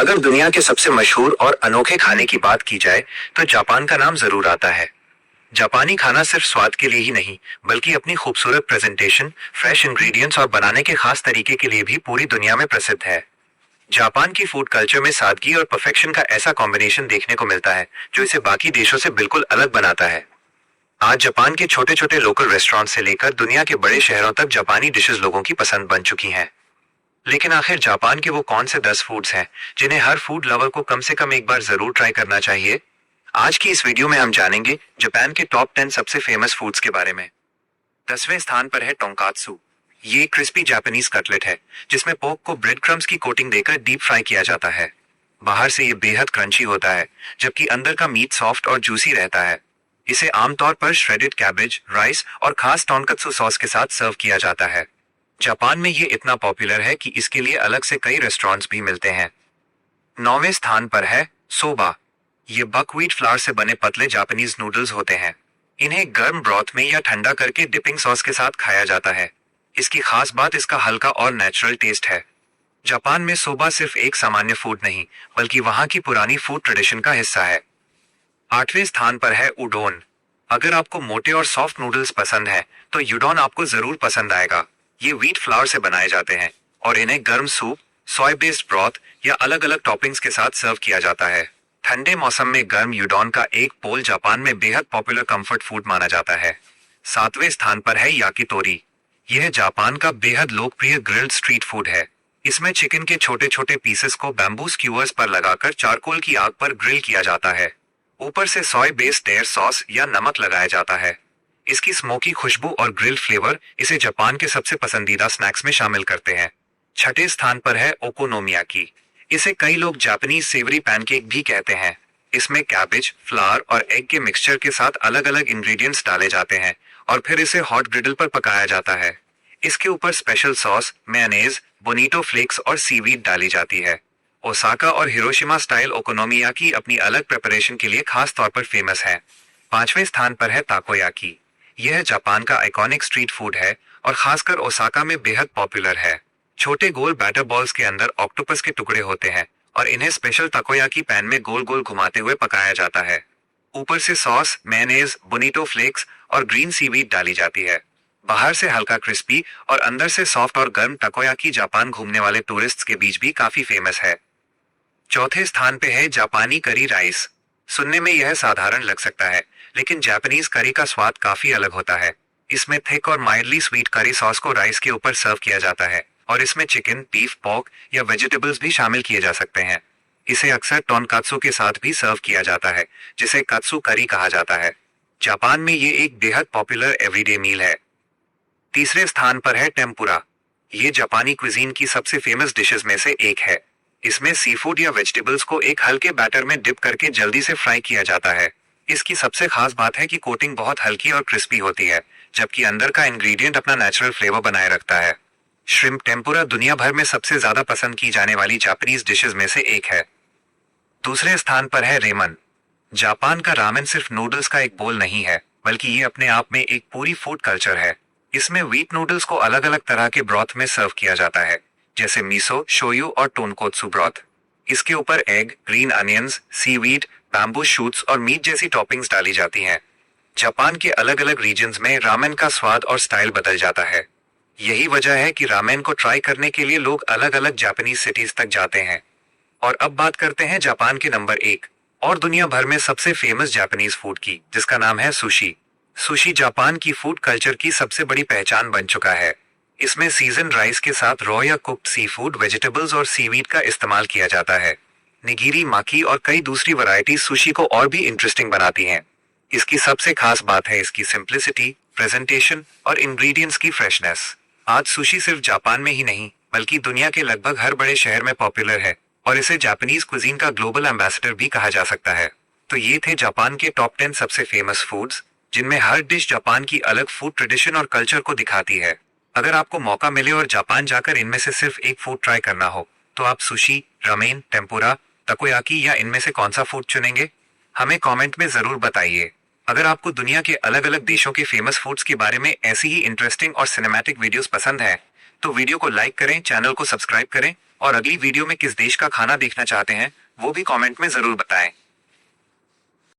अगर दुनिया के सबसे मशहूर और अनोखे खाने की बात की जाए तो जापान का नाम जरूर आता है। जापानी खाना सिर्फ स्वाद के लिए ही नहीं, बल्कि अपनी खूबसूरत प्रेजेंटेशन, फ्रेश इंग्रेडिएंट्स और बनाने के खास तरीके के लिए भी पूरी दुनिया में प्रसिद्ध है। जापान की फूड कल्चर में सादगी और परफेक्शन का ऐसा कॉम्बिनेशन देखने को मिलता है जो इसे बाकी देशों से बिल्कुल अलग बनाता है। आज जापान के छोटे छोटे लोकल रेस्टोरेंट से लेकर दुनिया के बड़े शहरों तक जापानी डिशेस लोगों की पसंद बन चुकी हैं। लेकिन आखिर जापान के वो कौन से 10 फूड्स हैं जिन्हें हर फूड लवर को कम से कम एक बार जरूर ट्राई करना चाहिए? आज की इस वीडियो में हम जानेंगे जापान के टॉप 10 सबसे फेमस फूड्स के बारे में। 10वें स्थान पर है टोंकात्सु। ये क्रिस्पी जापानीज कटलेट है जिसमें पोर्क को ब्रेड क्रम्स की कोटिंग देकर डीप फ्राई किया जाता है। बाहर से ये बेहद क्रंची होता है, जबकि अंदर का मीट सॉफ्ट और जूसी रहता है। इसे आमतौर पर श्रेडेड कैबेज, राइस और खास टोंकात्सु सॉस के साथ सर्व किया जाता है। जापान में ये इतना पॉपुलर है कि इसके लिए अलग से कई रेस्टोरेंट्स भी मिलते हैं। 9वें स्थान पर है सोबा। ये बकव्हीट फ्लावर से बने पतले जापानीज नूडल्स होते हैं। इन्हें गर्म ब्रॉथ में या ठंडा करके डिपिंग सॉस के साथ खाया जाता है। इसकी खास बात इसका हल्का और नेचुरल टेस्ट है। जापान में सोबा सिर्फ एक सामान्य फूड नहीं, बल्कि वहां की पुरानी फूड ट्रेडिशन का हिस्सा है। 8वें स्थान पर है उडोन। अगर आपको मोटे और सॉफ्ट नूडल्स पसंद है तो यूडोन आपको जरूर पसंद आएगा। ये व्हीट फ्लावर से बनाए जाते हैं और इन्हें गर्म सूप, सोय बेस्ड ब्रॉथ या अलग अलग टॉपिंग्स के साथ सर्व किया जाता है। ठंडे मौसम में गर्म यूडोन का एक पोल जापान में बेहद पॉपुलर कंफर्ट फूड माना जाता है। 7वें स्थान पर है याकितोरी। यह जापान का बेहद लोकप्रिय ग्रिल्ड स्ट्रीट फूड है। इसमें चिकन के छोटे छोटे पीसेस को बैम्बू स्क्यूअर्स पर लगाकर चारकोल की आग पर ग्रिल किया जाता है। ऊपर से सोय बेस्ड टेर सॉस या नमक लगाया जाता है। इसकी स्मोकी खुशबू और ग्रिल्ड फ्लेवर इसे जापान के सबसे पसंदीदा स्नैक्स में शामिल करते हैं। 6ठे स्थान पर है ओकोनोमियाकी। इसे कई लोग जापानीज सेवरी पैनकेक भी कहते हैं। इसमें कैबेज, फ्लावर और एग के मिक्सचर के साथ अलग अलग इंग्रेडिएंट्स डाले जाते हैं और फिर इसे हॉट ग्रिडल पर पकाया जाता है। इसके ऊपर स्पेशल सॉस, मेयोनेज, बोनीटो फ्लेक्स और सीवीड डाली जाती है। ओसाका और हिरोशिमा स्टाइल ओकोनोमियाकी अपनी अलग प्रिपरेशन के लिए खास तौर पर फेमस है। 5वें स्थान पर है ताकोयाकी। यह जापान का आइकॉनिक स्ट्रीट फूड है और खासकर ओसाका में बेहद पॉपुलर है। छोटे गोल बैटर बॉल्स के अंदर ऑक्टोपस के टुकड़े होते हैं और इन्हें स्पेशल ताकोयाकी पैन में गोल गोल घुमाते हुए पकाया जाता है। ऊपर से सॉस, मेयोनेज, बोनीटो फ्लेक्स और ग्रीन सीवीड डाली जाती है। बाहर से हल्का क्रिस्पी और अंदर से सॉफ्ट और गर्म ताकोयाकी जापान घूमने वाले टूरिस्ट्स के बीच भी काफी फेमस है। 4थे स्थान पे है जापानी करी राइस। सुनने में यह साधारण लग सकता है, लेकिन जापानीज करी का स्वाद काफी अलग होता है। इसमें थिक और माइल्डली स्वीट करी सॉस को राइस के ऊपर सर्व किया जाता है और इसमें चिकन, बीफ, पोर्क या वेजिटेबल्स भी शामिल किए जा सकते हैं। इसे अक्सर टोनकात्सु के साथ भी सर्व किया जाता है, जिसे कात्सु करी कहा जाता है। जापान में ये एक बेहद पॉपुलर एवरीडे मील है। 3रे स्थान पर है टेम्पुरा। ये जापानी क्विजीन की सबसे फेमस डिशेस में से एक है। इसमें सी फूड या वेजिटेबल्स को एक हल्के बैटर में डिप करके जल्दी से फ्राई किया जाता है। इसकी सबसे खास बात है कि कोटिंग बहुत हल्की और क्रिस्पी होती है, जबकि अंदर का इंग्रेडिएंट अपना नेचुरल फ्लेवर बनाए रखता है। श्रिम्प टेम्पुरा दुनिया भर में सबसे ज्यादा पसंद की जाने वाली जापानीज डिशेस में से एक है। 2रे स्थान पर है रेमन। जापान का रामेन सिर्फ नूडल्स का एक बोल नहीं है, बल्कि ये अपने आप में एक पूरी फूड कल्चर है। इसमें व्हीट नूडल्स को अलग अलग तरह के ब्रॉथ में सर्व किया जाता है, जैसे मिसो, शोयू और टोनकोत्सु ब्रॉथ। इसके ऊपर egg, green onions, seaweed, bamboo shoots और मीट जैसी टॉपिंग्स डाली जाती हैं। जापान के अलग अलग रीजन्स में रामेन का स्वाद और स्टाइल बदल जाता है। यही वजह है कि रामेन को ट्राई करने के लिए लोग अलग अलग जापानीज सिटीज तक जाते हैं। और अब बात करते हैं जापान के नंबर 1 और दुनिया भर में सबसे फेमस जापानीज फूड की, जिसका नाम है सुशी। सुशी जापान की फूड कल्चर की सबसे बड़ी पहचान बन चुका है। इसमें सीजन राइस के साथ रॉ या कुक्ड सी फूड, वेजिटेबल्स और सीवीड का इस्तेमाल किया जाता है। निगिरी, माकी और कई दूसरी वैरायटी सुशी को और भी इंटरेस्टिंग बनाती हैं। इसकी सबसे खास बात है इसकी सिंप्लिसिटी, प्रेजेंटेशन और इंग्रेडिएंट्स की फ्रेशनेस। आज सुशी सिर्फ जापान में ही नहीं, बल्कि दुनिया के लगभग हर बड़े शहर में पॉपुलर है और इसे जापानीज कुजीन का ग्लोबल एम्बेसडर भी कहा जा सकता है। तो ये थे जापान के टॉप 10 सबसे फेमस फूड्स, जिनमें हर डिश जापान की अलग फूड ट्रेडिशन और कल्चर को दिखाती है। अगर आपको मौका मिले और जापान जाकर इनमें से सिर्फ एक फूड ट्राई करना हो, तो आप सुशी, रामेन, टेम्पुरा, ताकोयाकी या इनमें से कौन सा फूड चुनेंगे? हमें कमेंट में जरूर बताइए। अगर आपको दुनिया के अलग अलग देशों के फेमस फूड्स के बारे में ऐसी ही इंटरेस्टिंग और सिनेमैटिक वीडियोस पसंद है, तो वीडियो को लाइक करें, चैनल को सब्सक्राइब करें और अगली वीडियो में किस देश का खाना देखना चाहते हैं वो भी कमेंट में जरूर बताएं।